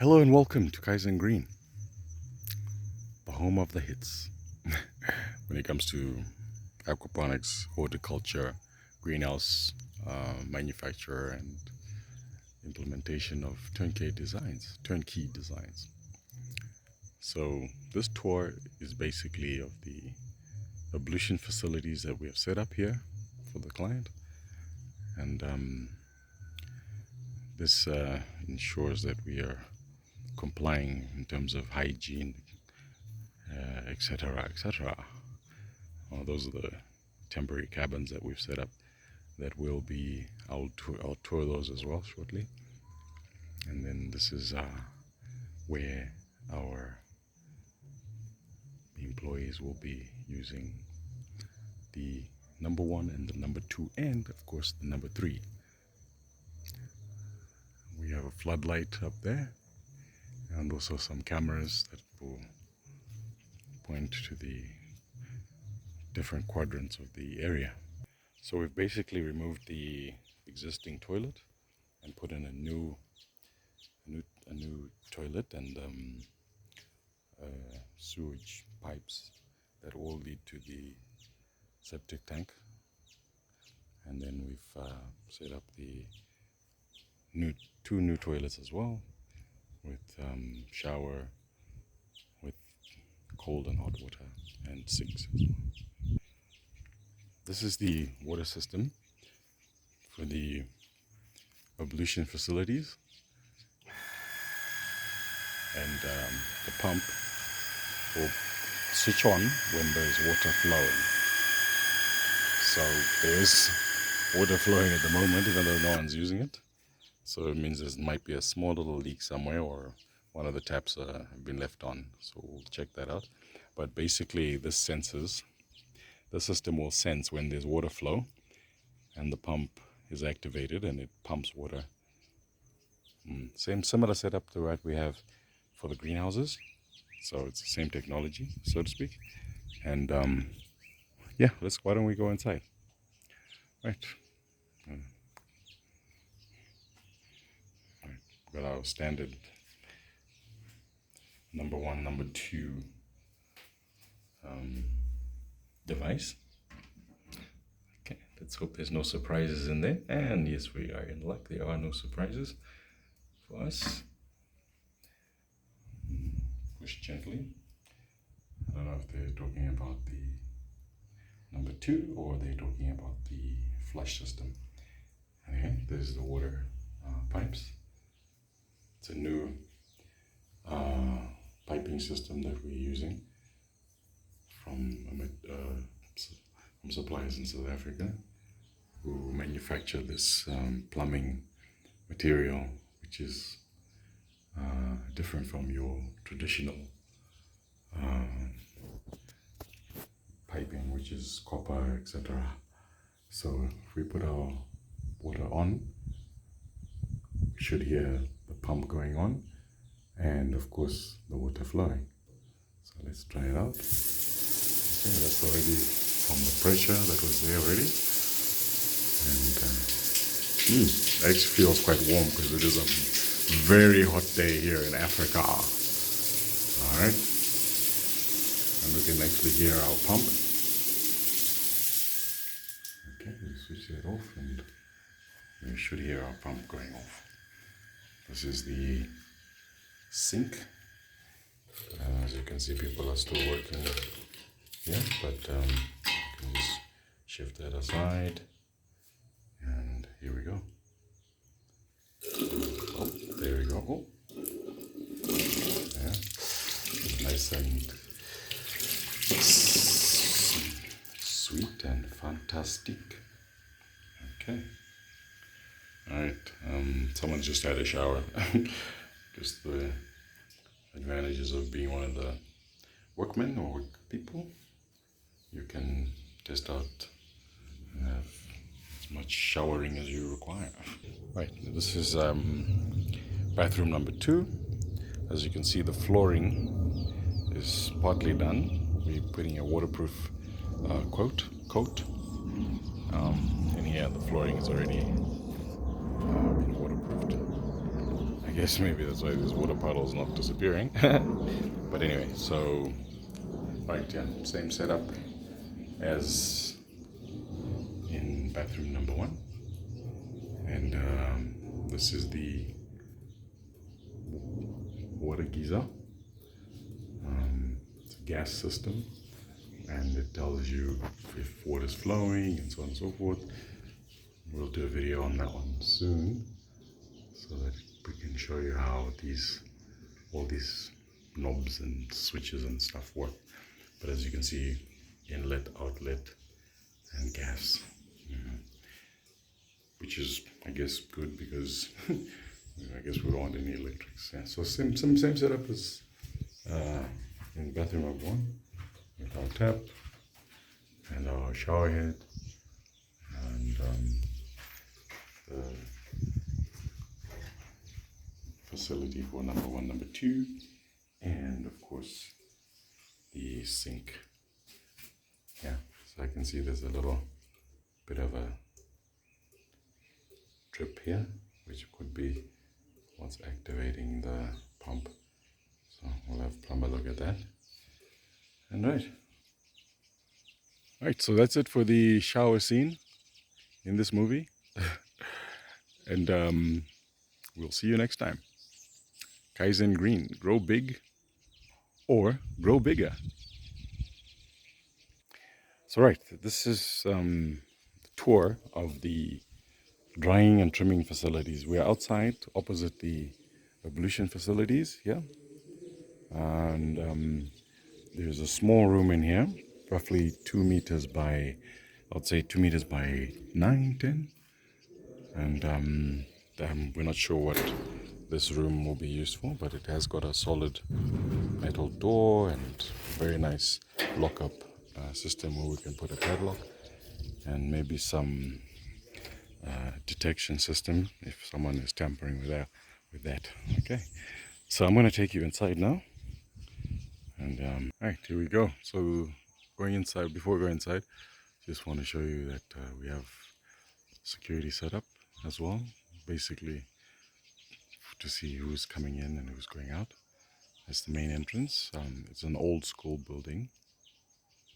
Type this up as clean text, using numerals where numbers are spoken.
Hello and welcome to Kaizen Green, the home of the hits. When it comes to aquaponics, horticulture, greenhouse manufacture, and implementation of turnkey designs. So this tour is basically of the ablution facilities that we have set up here for the client, and this ensures that we are complying in terms of hygiene, etc., etc. Those are the temporary cabins that we've set up that will be, I'll tour those as well shortly. And then this is where our employees will be using the number 1 and the number 2 and of course the number 3. We have a floodlight up there and also some cameras that will point to the different quadrants of the area. So we've basically removed the existing toilet and put in a new toilet and sewage pipes that all lead to the septic tank. And then we've set up the two new toilets as well, with shower with cold and hot water and sinks as well. This is the water system for the ablution facilities, and the pump will switch on when there's water flowing. So there's water flowing at the moment, even though no one's using it. So it means there might be a small little leak somewhere, or one of the taps have been left on. So we'll check that out. But basically the system will sense when there's water flow, and the pump is activated and it pumps water. Similar setup to what we have for the greenhouses. So it's the same technology, so to speak. And yeah, why don't we go inside? Right. Got our standard number 1, number 2 device. Okay, let's hope there's no surprises in there. And yes, we are in luck. There are no surprises for us. Push gently. I don't know if they're talking about the number 2 or they're talking about the flush system. Okay, there's the water pipes. It's a new piping system that we're using from suppliers in South Africa who manufacture this plumbing material, which is different from your traditional piping, which is copper, etc. So if we put our water on, we should hear the pump going on and of course the water flowing. So let's try it out. Okay, that's already from the pressure that was there already, and it actually feels quite warm because it is a very hot day here in Africa. Alright, and we can actually hear our pump. Okay, we switch that off and we should hear our pump going off. This is the sink. As you can see, people are still working here, but you can just shift that aside, and here we go. Oh, there we go. Oh. Yeah, nice and sweet and fantastic. Okay. Alright, someone just had a shower. Just the advantages of being one of the workmen or work people. You can test out and have as much showering as you require. Right, this is bathroom number 2. As you can see, the flooring is partly done. We're putting a waterproof coat. And here the flooring is already been waterproofed. guess maybe that's why this water puddle is not disappearing. But anyway, so right, yeah, same setup as in bathroom number 1, and this is the water geyser. It's a gas system, and it tells you if water is flowing and so on and so forth. We'll do a video on that one soon, so that we can show you how all these knobs and switches and stuff work. But as you can see, inlet, outlet, and gas, which is, I guess, good because I guess we don't want any electrics. Yeah. So same setup as in bathroom number 1, with our tap and our shower head and the facility for number 1, number 2, and of course the sink. Yeah, so I can see there's a little bit of a drip here, which could be what's activating the pump. So we'll have plumber look at that. And right, so that's it for the shower scene in this movie. And we'll see you next time. Kaizen Green, grow big or grow bigger. So right, this is the tour of the drying and trimming facilities. We're outside opposite the ablution facilities here, and there's a small room in here, roughly 2 meters by, I'd say 2 meters by 9, 10, and we're not sure what this room will be used for, but it has got a solid metal door and very nice lock-up system where we can put a padlock and maybe some detection system if someone is tampering with that. Okay, so I'm going to take you inside now, and all right, here we go. So going inside, before we go inside, just want to show you that we have security set up as well, basically to see who's coming in and who's going out. That's the main entrance. It's an old school building,